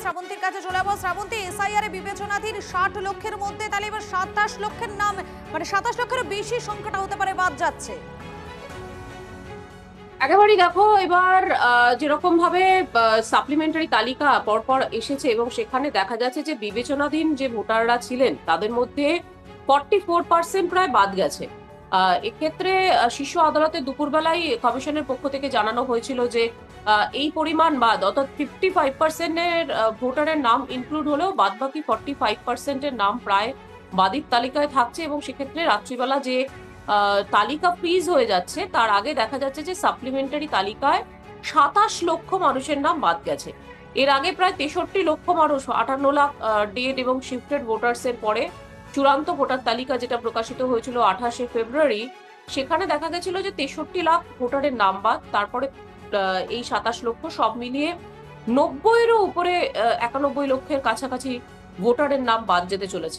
শ্রাবন্তীর কাছে চলে যাবো। শ্রাবন্তী, এসআইআর এ বিবেচনাধীন 60 লক্ষের মধ্যে তাহলে এবার 27 লক্ষের নাম, মানে 27 লক্ষের বেশি সংখ্যাটা হতে পারে বাদ যাচ্ছে। একেবারেই দেখো, এবার যেরকম ভাবে সাপ্লিমেন্টারি তালিকা পরপর এসেছে এবং সেখানে দেখা যাচ্ছে যে বিবেচনাধীন যে ভোটাররা ছিলেন তাদের মধ্যে 44% প্রায় বাদ গেছে। এক্ষেত্রে শীর্ষ আদালতে দুপুরবেলায় কমিশনের পক্ষ থেকে জানানো হয়েছিল যে এই পরিমাণ বাদ, অর্থাৎ 55%-এর ভোটারের নাম ইনক্লুড হলেও বাদ বাকি 45%-এর নাম প্রায় বাদিক তালিকায় থাকছে এবং সেক্ষেত্রে রাত্রিবেলা যে তালিকা ফ্রিজ হয়ে যাচ্ছে তার আগে দেখা যাচ্ছে যে সাপ্লিমেন্টারি তালিকায় 27 লক্ষ মানুষের নাম বাদ গেছে। এর আগে প্রায় 63 লক্ষ মানুষ, 58 লাখ ডেড এবং শিফটেড ভোটার্স এর পরে চূড়ান্ত ভোটার তালিকা যেটা প্রকাশিত হয়েছিল 28শে ফেব্রুয়ারি, সেখানে দেখা গেছিল যে 63 লাখ ভোটারের নাম বাদ। তারপরে এই 27 লক্ষ সব মিলিয়ে 90-এরও উপরে 91 লক্ষের কাছাকাছি ভোটারের নাম বাদ যেতে চলেছে।